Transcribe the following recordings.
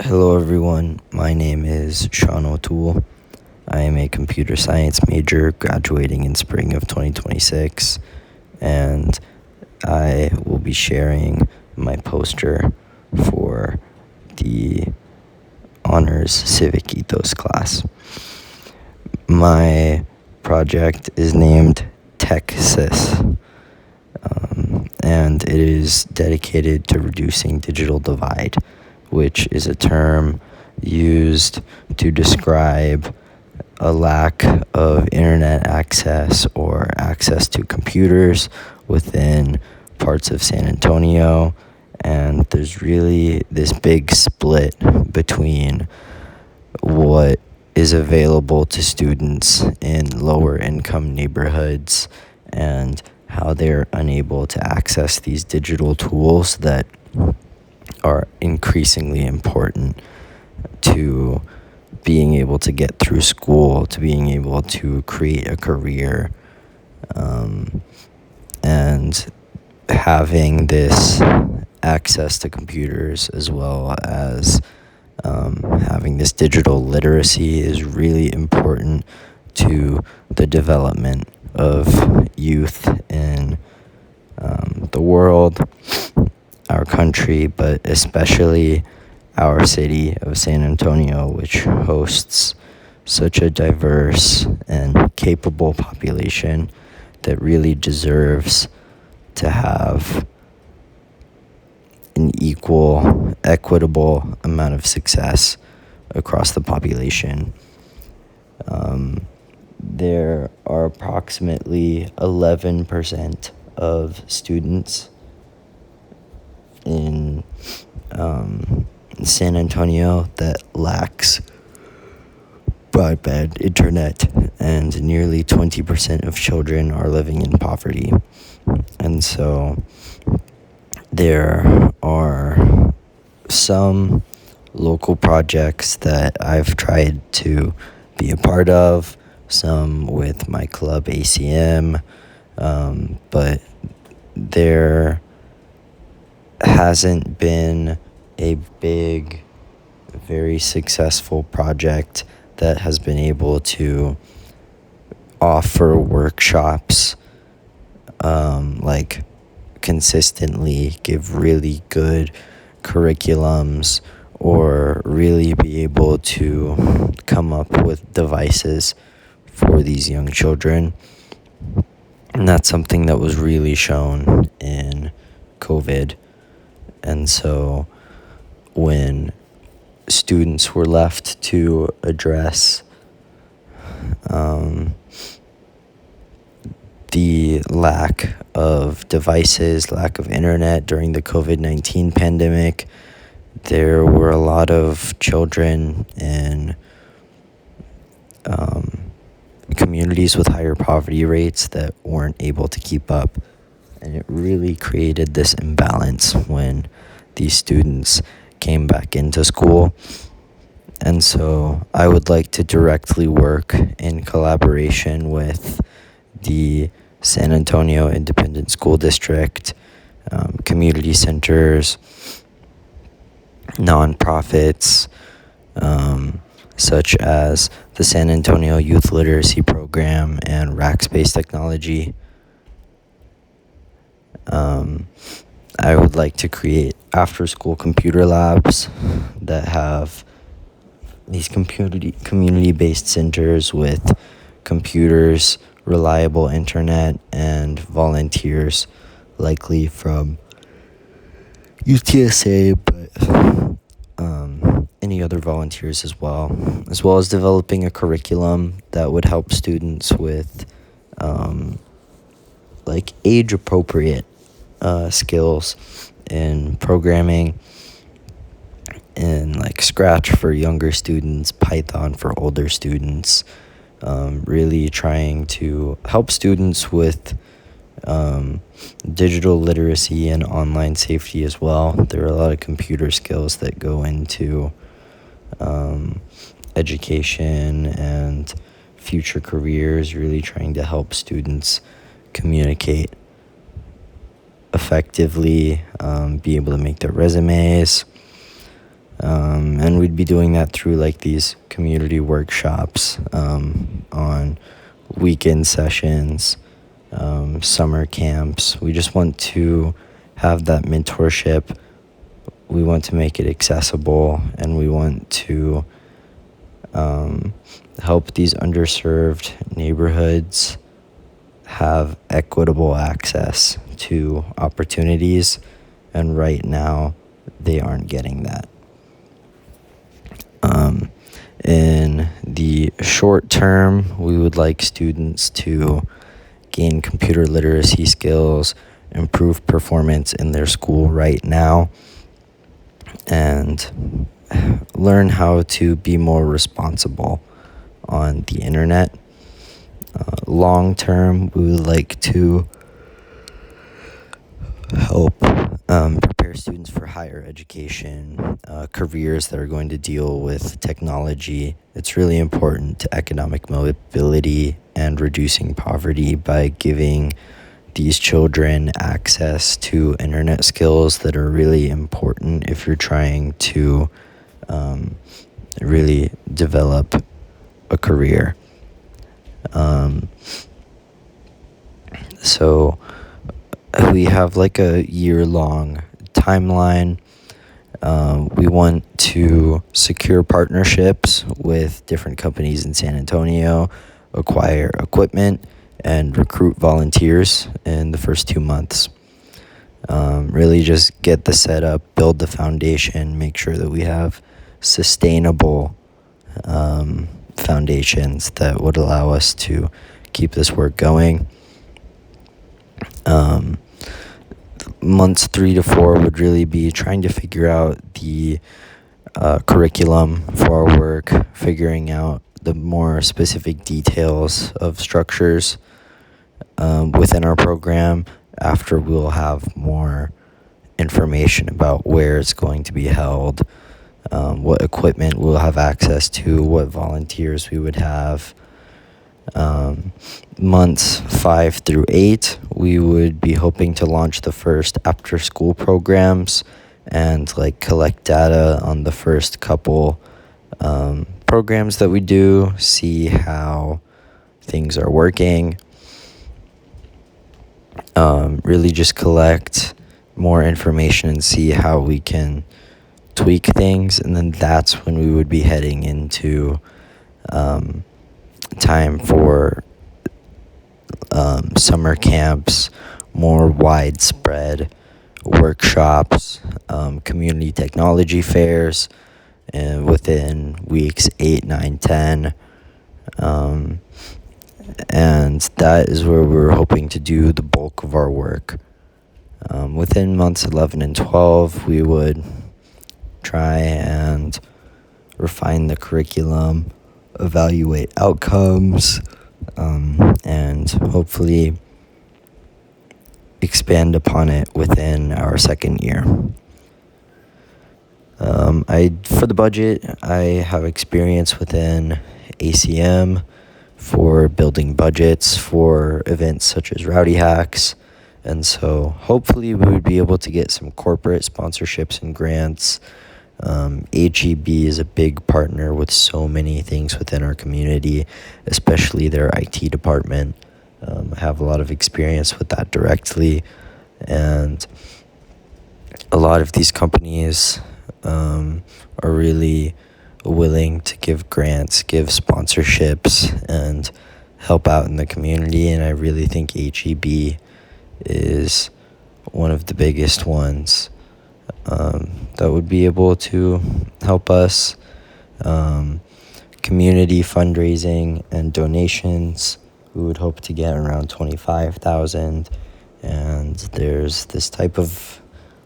Hello, everyone. My name is Sean O'Toole. I am a computer science major graduating in spring of 2026, and I will be sharing my poster for the Honors Civic Ethos class. My project is named Tech-Xas, and it is dedicated to reducing digital divide, which is a term used to describe a lack of internet access or access to computers within parts of San Antonio. And there's really this big split between what is available to students in lower income neighborhoods and how they're unable to access these digital tools that are increasingly important to being able to get through school, to being able to create a career, and having this access to computers as well as having this digital literacy is really important to the development of youth in the world, our country, but especially our city of San Antonio, which hosts such a diverse and capable population that really deserves to have an equal, equitable amount of success across the population. There are approximately 11% of students in San Antonio that lacks broadband internet, and nearly 20% of children are living in poverty. And so there are some local projects that I've tried to be a part of, some with my club ACM, but there hasn't been a big, very successful project that has been able to offer workshops, like consistently give really good curriculums or really be able to come up with devices for these young children. And that's something that was really shown in COVID. And so when students were left to address the lack of devices, lack of internet during the COVID-19 pandemic, there were a lot of children in communities with higher poverty rates that weren't able to keep up. And it really created this imbalance when these students came back into school. And so I would like to directly work in collaboration with the San Antonio Independent School District, community centers, nonprofits, such as the San Antonio Youth Literacy Program and Rackspace Technology. I would like to create after-school computer labs that have these community-based centers with computers, reliable internet, and volunteers, likely from UTSA, but any other volunteers as well as developing a curriculum that would help students with like age-appropriate skills in programming, and like Scratch for younger students, Python for older students, really trying to help students with digital literacy and online safety as well. There are a lot of computer skills that go into education and future careers, really trying to help students communicate effectively, be able to make their resumes, And we'd be doing that through like these community workshops, on weekend sessions, summer camps. We just want to have that mentorship. We want to make it accessible, and we want to help these underserved neighborhoods have equitable access to opportunities, and right now they aren't getting that. In the short term, we would like students to gain computer literacy skills, improve performance in their school right now, and learn how to be more responsible on the internet. Long term, we would like to help prepare students for higher education, careers that are going to deal with technology. It's really important to economic mobility and reducing poverty by giving these children access to internet skills that are really important if you're trying to really develop a career. So we have like a year-long timeline. We want to secure partnerships with different companies in San Antonio, acquire equipment, and recruit volunteers in the first 2 months. Really just get the setup, build the foundation, make sure that we have sustainable foundations that would allow us to keep this work going. Months 3 to 4 would really be trying to figure out the curriculum for our work, figuring out the more specific details of structures within our program. After we'll have more information about where it's going to be held, what equipment we'll have access to, what volunteers we would have. Months 5 through 8, we would be hoping to launch the first after-school programs and like collect data on the first couple programs that we do, see how things are working. Really just collect more information and see how we can tweak things, and then that's when we would be heading into time for summer camps, more widespread workshops, community technology fairs, and within weeks 8, 9, 10. And that is where we're hoping to do the bulk of our work. Within months 11 and 12, we would try and refine the curriculum, evaluate outcomes, and hopefully expand upon it within our second year. For the budget, I have experience within ACM for building budgets for events such as Rowdy Hacks, and so hopefully we would be able to get some corporate sponsorships and grants. HEB is a big partner with so many things within our community, especially their IT department. I have a lot of experience with that directly, and a lot of these companies are really willing to give grants, give sponsorships, and help out in the community, and I really think HEB is one of the biggest ones that would be able to help us. Community fundraising and donations, we would hope to get around $25,000, and there's this type of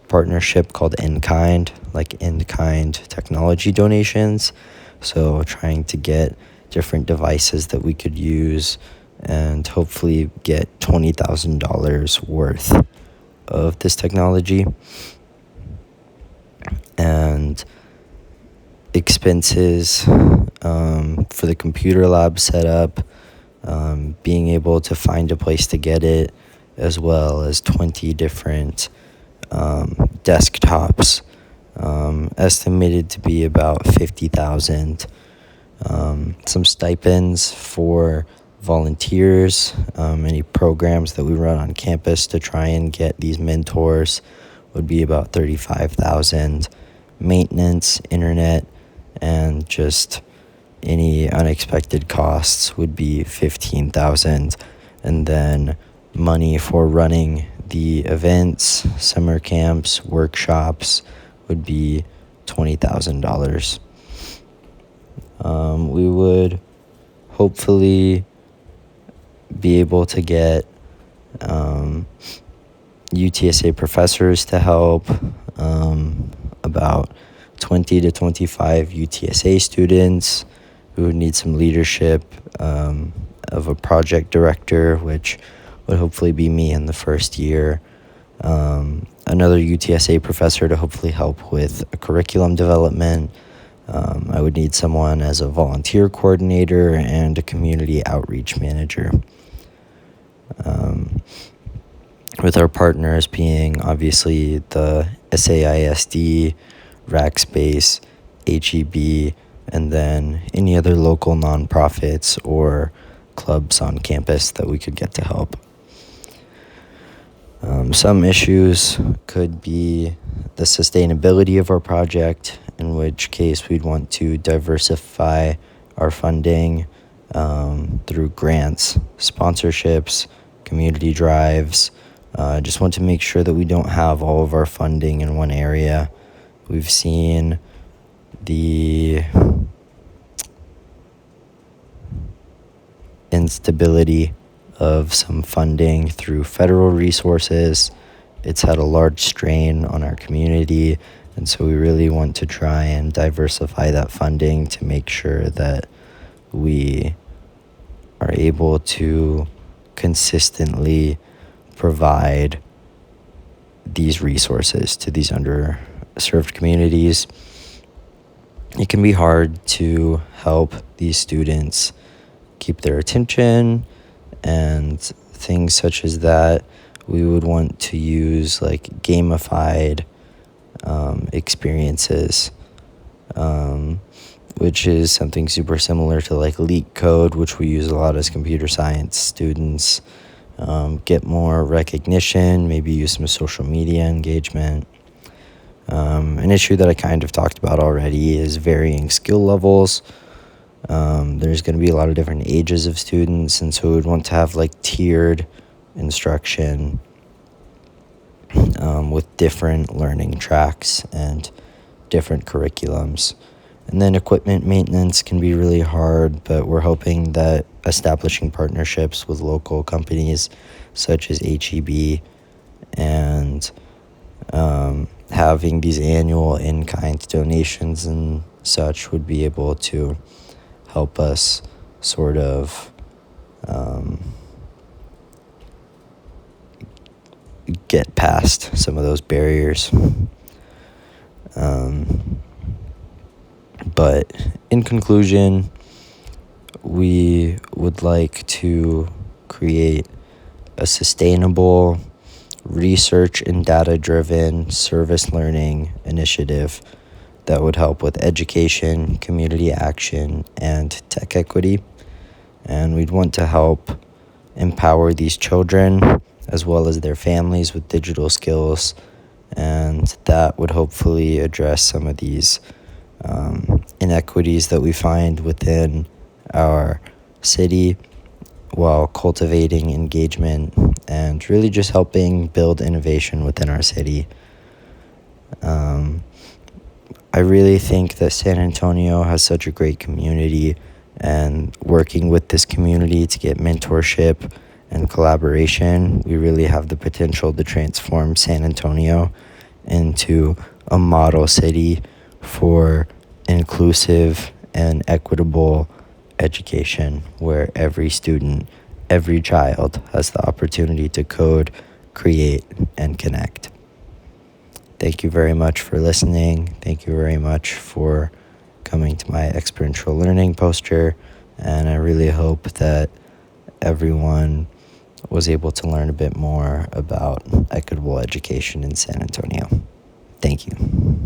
partnership called in-kind, like in-kind technology donations. So trying to get different devices that we could use and hopefully get $20,000 worth of this technology. And expenses for the computer lab setup, being able to find a place to get it, as well as 20 different desktops estimated to be about 50,000. Some stipends for volunteers, any programs that we run on campus to try and get these mentors would be about 35,000. Maintenance, internet, and just any unexpected costs would be 15,000. And then money for running the events, summer camps, workshops would be $20,000. We would hopefully be able to get UTSA professors to help, about 20 to 25 UTSA students who would need some leadership, of a project director, which would hopefully be me in the first year. Another UTSA professor to hopefully help with a curriculum development. I would need someone as a volunteer coordinator and a community outreach manager. With our partners being obviously the SAISD, Rackspace, HEB, and then any other local nonprofits or clubs on campus that we could get to help. Some issues could be the sustainability of our project, in which case we'd want to diversify our funding through grants, sponsorships, community drives. Just want to make sure that we don't have all of our funding in one area. We've seen the instability of some funding through federal resources. It's had a large strain on our community, and so we really want to try and diversify that funding to make sure that we are able to consistently provide these resources to these underserved communities. It can be hard to help these students keep their attention and things such as that. We would want to use like gamified experiences, which is something super similar to like Leak Code, which we use a lot as computer science students. Get more recognition, maybe use some social media engagement. An issue that I kind of talked about already is varying skill levels. There's going to be a lot of different ages of students, and so we would want to have like tiered instruction with different learning tracks and different curriculums. And then equipment maintenance can be really hard, but we're hoping that establishing partnerships with local companies such as HEB and having these annual in-kind donations and such would be able to help us sort of get past some of those barriers. But in conclusion, we would like to create a sustainable, research and data-driven service learning initiative that would help with education, community action, and tech equity. And we'd want to help empower these children as well as their families with digital skills, and that would hopefully address some of these inequities that we find within our city while cultivating engagement and really just helping build innovation within our city. I really think that San Antonio has such a great community, and working with this community to get mentorship and collaboration, we really have the potential to transform San Antonio into a model city for inclusive and equitable education, where every student, every child has the opportunity to code, create, and connect. Thank you very much for listening. Thank you very much for coming to my experiential learning poster, and I really hope that everyone was able to learn a bit more about equitable education in San Antonio. Thank you.